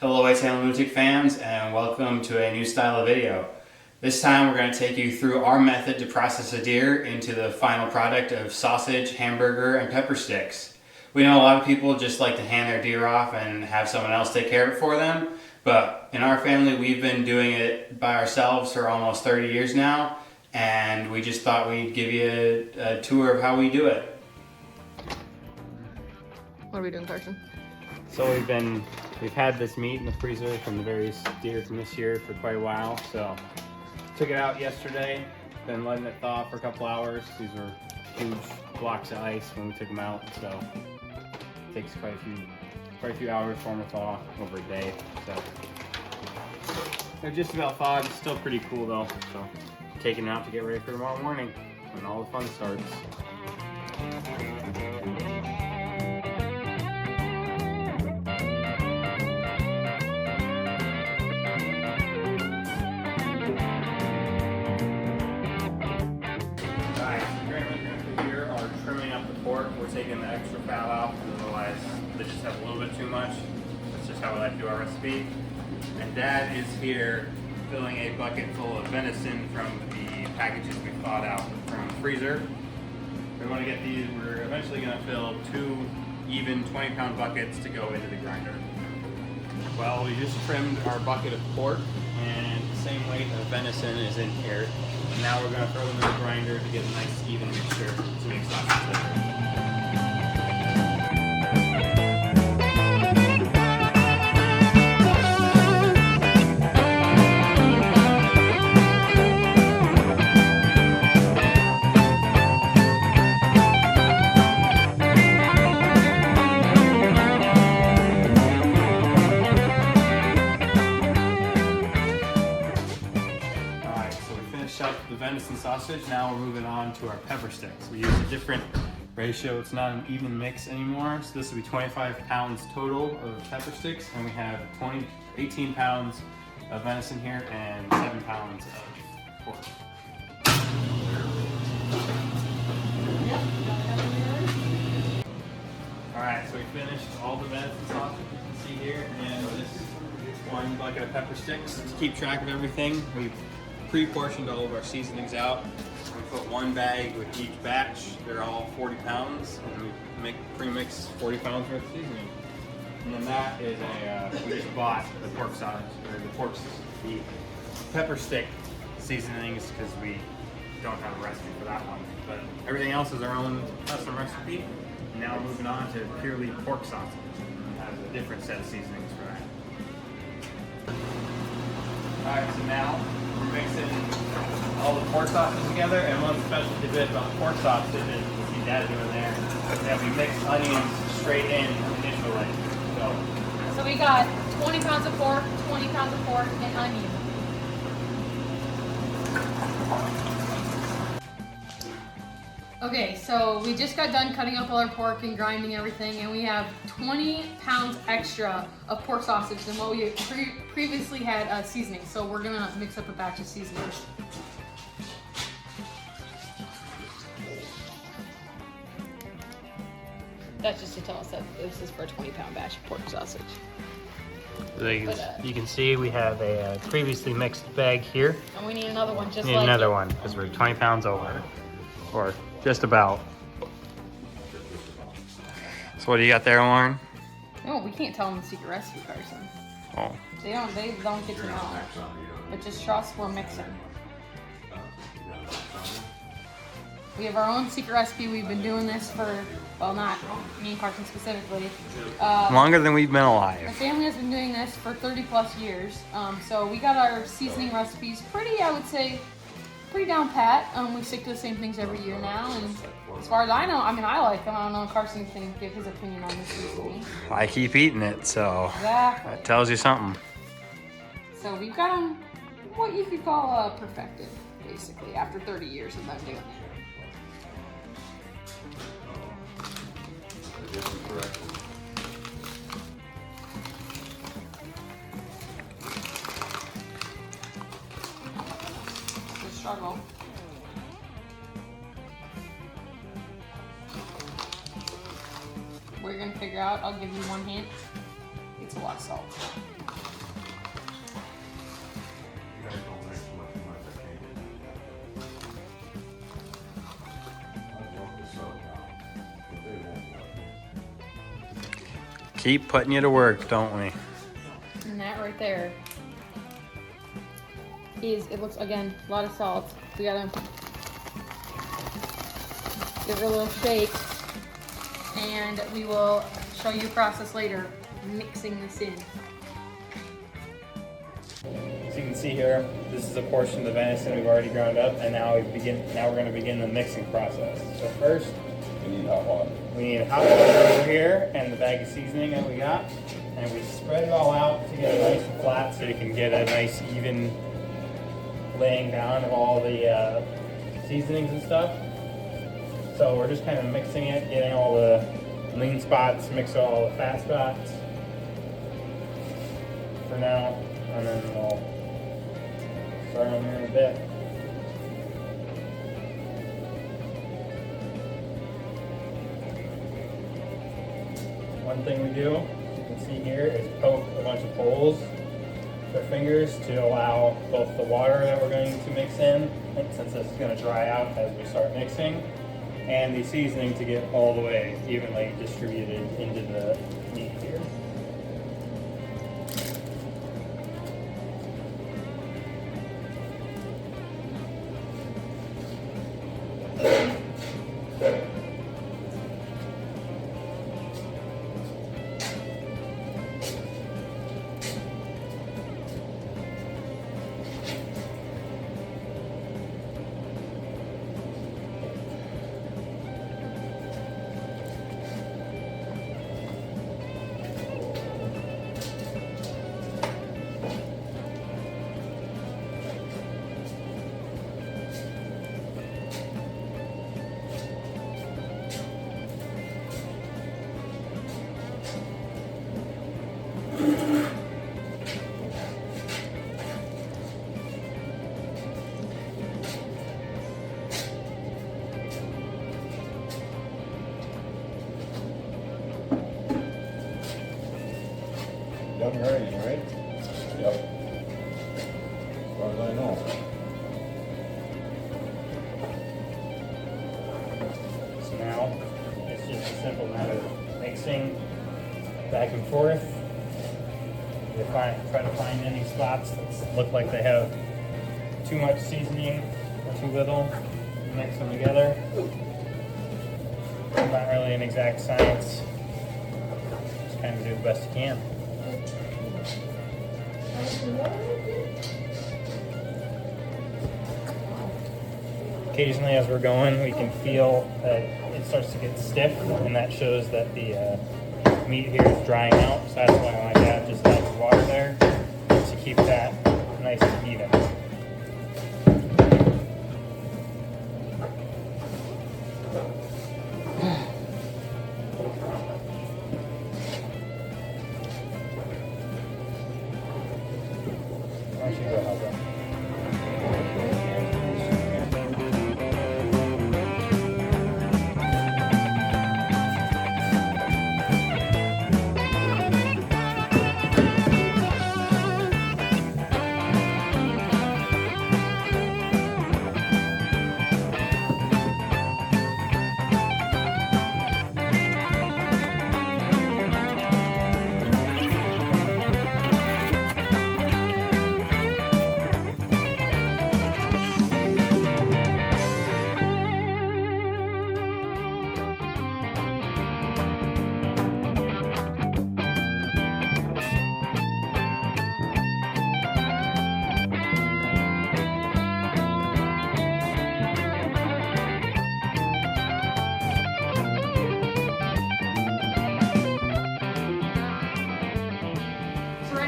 Hello White Salmon Lunatic fans, and welcome to a new style of video. This time we're going to take you through our method to process a deer into the final product of sausage, hamburger, and pepper sticks. We know a lot of people just like to hand their deer off and have someone else take care of it for them, but in our family we've been doing it by ourselves for almost 30 years now, and we just thought we'd give you a tour of how we do it. What are we doing, Carson? So we've had this meat in the freezer from the various deer from this year for quite a while. So took it out yesterday, been letting it thaw for a couple hours. These were huge blocks of ice when we took them out, so it takes quite a few hours for them to thaw over a day. So they're just about thawed. It's still pretty cool though. So taking it out to get ready for tomorrow morning when all the fun starts. We're taking the extra fat out because otherwise they just have a little bit too much. That's just how we like to do our recipe. And Dad is here filling a bucket full of venison from the packages we thawed out from the freezer. We want to get these, we're eventually going to fill 2 even 20-pound buckets to go into the grinder. Well, we just trimmed our bucket of pork and the same weight of venison is in here. And now we're going to throw them in the grinder to get a nice even mixture to make sausage liquor. Up the venison sausage. Now we're moving on to our pepper sticks. We use a different ratio. It's not an even mix anymore. So this will be 25 pounds total of pepper sticks, and we have 18 pounds of venison here and 7 pounds of pork. Alright, so we finished all the venison sausage you can see here, and this one bucket of pepper sticks. To keep track of everything, we've pre-portioned all of our seasonings out. We put 1 bag with each batch. They're all 40 pounds, and we pre-mix 40 pounds worth of seasoning. And then that is we just bought the pork sausage, or the pepper stick seasonings because we don't have a recipe for that one. But everything else is our own custom recipe. And now we're moving on to purely pork sausage. It has a different set of seasonings for that. Alright, so now we're mixing all the pork sausage together, and one special tidbit about the pork sausage is you see Dad doing there, that we mix onions straight in initially. So we got 20 pounds of pork, 20 pounds of pork, and onion. Okay, so we just got done cutting up all our pork and grinding everything, and we have 20 pounds extra of pork sausage than what we previously had seasoning. So we're gonna mix up a batch of seasonings. That's just to tell us that this is for a 20-pound batch of pork sausage. You can see we have a previously mixed bag here. And we need another one just like another one because we're 20 pounds over, or just about. So what do you got there, Lauren? No, we can't tell them the secret recipe, Carson. Oh. They don't get to know. But just trust we're mixing. We have our own secret recipe. We've been doing this for, well, not me and Carson specifically. Longer than we've been alive. My family has been doing this for 30 plus years. So we got our seasoning recipes pretty, I would say, pretty down pat. We stick to the same things every year now, and as far as I know, I mean, I like them. I don't know if Carson can give his opinion on this recently. I keep eating it, so exactly. That tells you something. So we've got them, what you could call perfected, basically, after 30 years of them doing it. It's a struggle. We're gonna figure out, I'll give you one hint, it's a lot of salt. keep putting you to work, don't we? And that right there is, it looks, again, a lot of salt. We gotta give it a little shake, and we will show you a process later, mixing this in. So you can see here, this is a portion of the venison we've already ground up, and now we're going to begin the mixing process. So first, We need hot water. we need hot water over here and the bag of seasoning that we got, and we spread it all out to get it nice and flat, so you can get a nice even laying down of all the seasonings and stuff. So we're just kind of mixing it, getting all the lean spots, mix all the fat spots for now, and then we'll start on here in a bit. One thing we do, as you can see here, is poke a bunch of holes with our fingers to allow both the water that we're going to mix in, and since this is going to dry out as we start mixing, and the seasoning to get all the way evenly distributed into the meat here. Done already, right? Yep. As far as I know. So now, it's just a simple matter of mixing back and forth. You try to find any spots that look like they have too much seasoning or too little. Mix them together. It's not really an exact science. Just kind of do the best you can. Occasionally as we're going, we can feel that it starts to get stiff, and that shows that the meat here is drying out. So that's why my dad just adds water there to keep that nice and even. Why don't you go help him?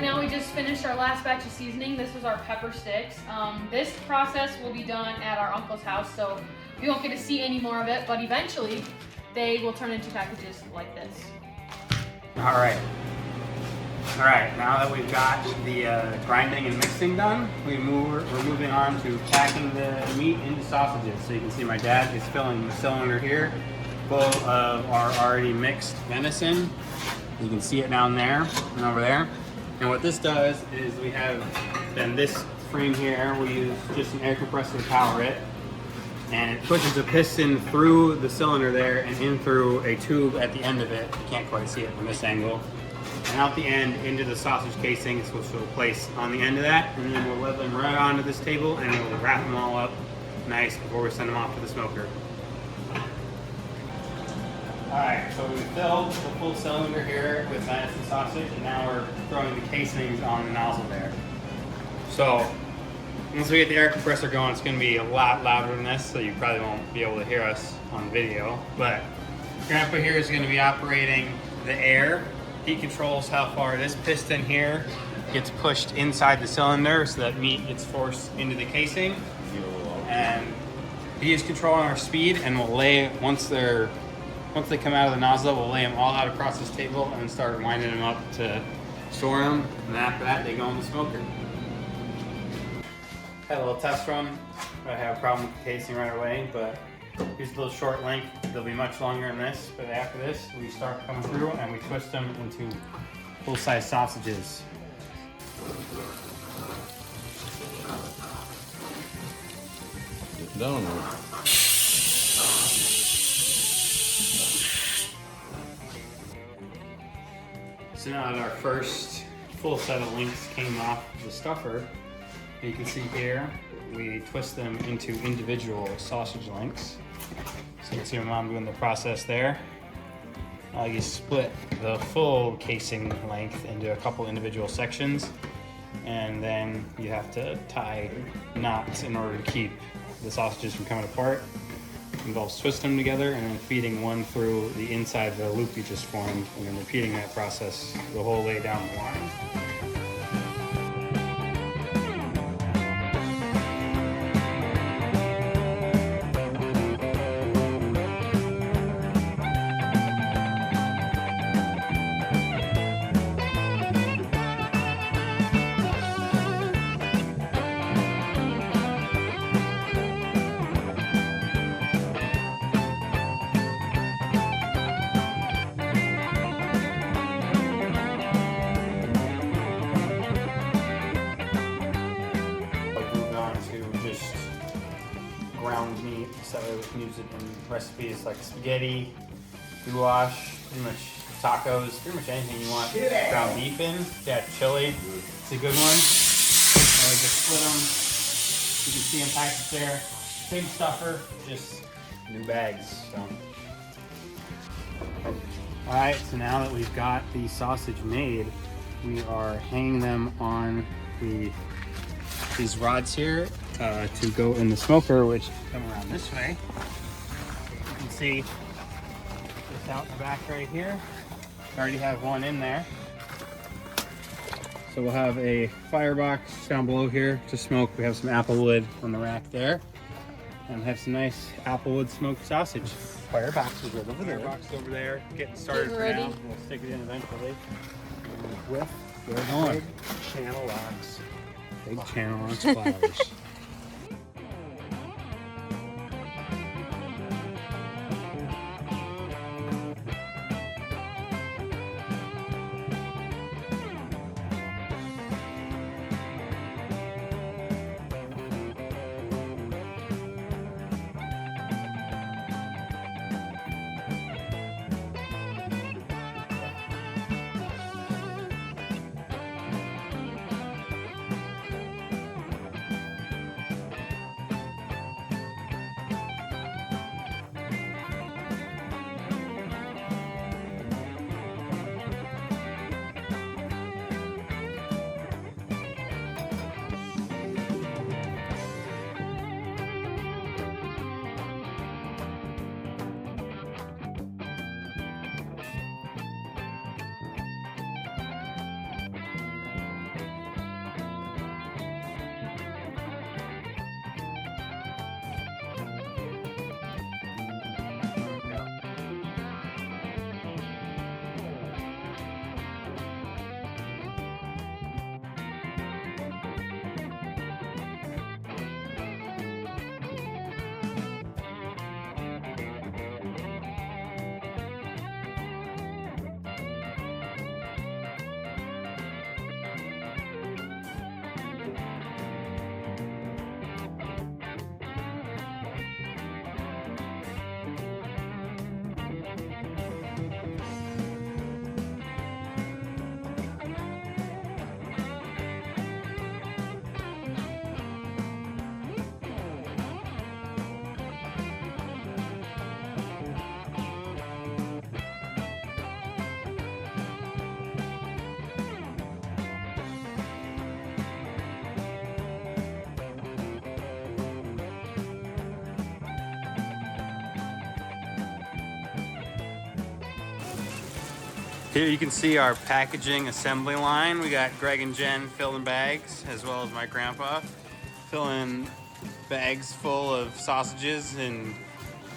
Now we just finished our last batch of seasoning. This was our pepper sticks. This process will be done at our uncle's house, so you won't get to see any more of it, but eventually they will turn into packages like this. All right, now that we've got the grinding and mixing done, we're moving on to packing the meat into sausages. So you can see my dad is filling the cylinder here full of our already mixed venison. You can see it down there and over there. And what this does is we have then this frame here, we use just an air compressor to power it, and it pushes a piston through the cylinder there and in through a tube at the end of it. You can't quite see it from this angle. and out the end into the sausage casings, which we'll place on the end of that, and then we'll let them right onto this table, and we'll wrap them all up nice before we send them off to the smoker. Alright, so we filled the full cylinder here with venison sausage, and now we're throwing the casings on the nozzle there. So, once we get the air compressor going, it's going to be a lot louder than this, so you probably won't be able to hear us on video. But Grandpa here is going to be operating the air. He controls how far this piston here gets pushed inside the cylinder so that meat gets forced into the casing. And he is controlling our speed, and we'll lay, once they come out of the nozzle, we'll lay them all out across this table and start winding them up to store them. And after that, they go in the smoker. Had a little test run. I have a problem with the casing right away, but here's a little short length. They'll be much longer than this, but after this, we start coming through and we twist them into full-size sausages. Down. So now that our first full set of links came off the stuffer, you can see here, we twist them into individual sausage links. So you can see my mom doing the process there. You split the full casing length into a couple individual sections, and then you have to tie knots in order to keep the sausages from coming apart. It involves twisting them together and then feeding one through the inside of the loop you just formed, and then repeating that process the whole way down the line. Ground meat, so we can use it in recipes like spaghetti, goulash, pretty much tacos, pretty much anything you want ground beef in. Yeah, chili, it's a good one. And we just split them. You can see them packaged there. Same stuffer, just new bags. So. Alright, so now that we've got the sausage made, we are hanging them on these rods here to go in the smoker, which come around this way. You can see this out in the back right here. We already have one in there. So we'll have a firebox down below here to smoke. We have some apple wood on the rack there. And we have some nice apple wood smoked sausage. Firebox is right over there. Firebox over there, getting started for ready. now. We'll stick it in eventually. With Going on. big channel locks. Big channel on flowers. Here you can see our packaging assembly line. We got Greg and Jen filling bags, as well as my grandpa filling bags full of sausages, and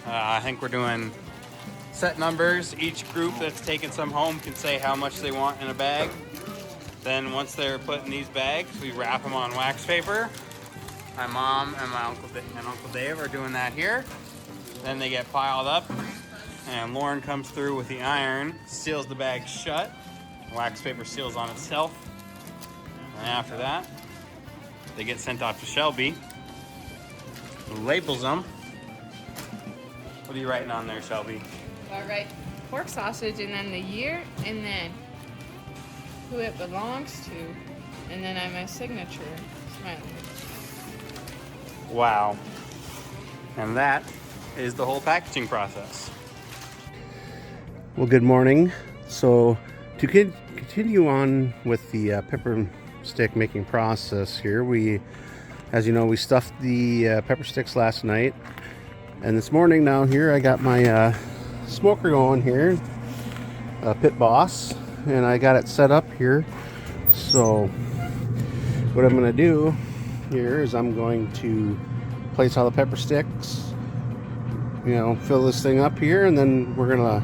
I think we're doing set numbers. Each group that's taking some home can say how much they want in a bag. Then once they're put in these bags, we wrap them on wax paper. My mom and my Uncle Dave are doing that here. Then they get piled up, and Lauren comes through with the iron, seals the bag shut. Wax paper seals on itself. And after that, they get sent off to Shelby, who labels them. What are you writing on there, Shelby? All right, pork sausage, and then the year, and then who it belongs to, and then I have my signature smiley. Wow. And that is the whole packaging process. Well, good morning. So to continue on with the pepper stick making process here, as you know, we stuffed the pepper sticks last night, and this morning now here I got my smoker going here, Pit Boss, and I got it set up here. So what I'm going to do here is I'm going to place all the pepper sticks, fill this thing up here, and then we're going to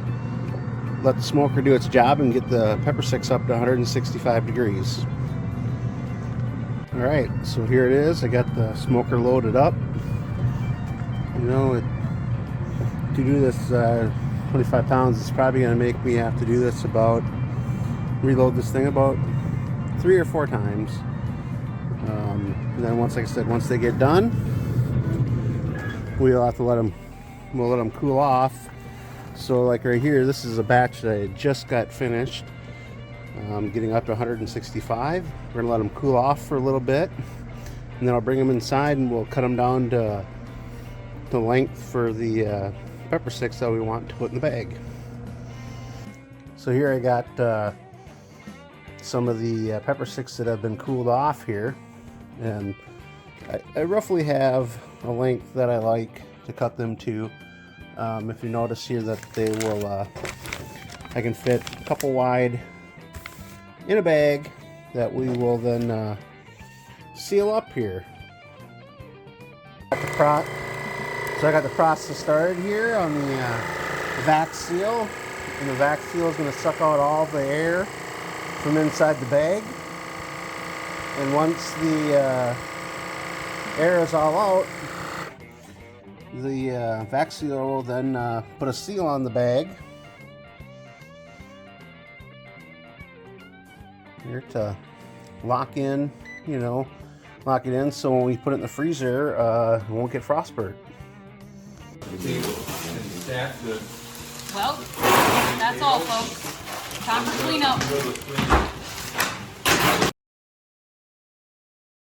let the smoker do its job and get the pepper sticks up to 165 degrees. All right, so here it is. I got the smoker loaded up. To do this 25 pounds, it's probably going to make me have to do this reload this thing about 3 or 4 times. And then once they get done, we'll have to let them cool off. So like right here, this is a batch that I just got finished, getting up to 165. We're gonna let them cool off for a little bit, and then I'll bring them inside and we'll cut them down to the length for the pepper sticks that we want to put in the bag. So here I got some of the pepper sticks that have been cooled off here, and I roughly have a length that I like to cut them to. If you notice here that they will, I can fit a couple wide in a bag that we will then seal up here. So I got the process started here on the vac seal, and the vac seal is going to suck out all the air from inside the bag. And once the air is all out, the vac seal will then put a seal on the bag here to lock in, lock it in, so when we put it in the freezer, it won't get frostburnt. Well, that's all, folks. Time for cleanup.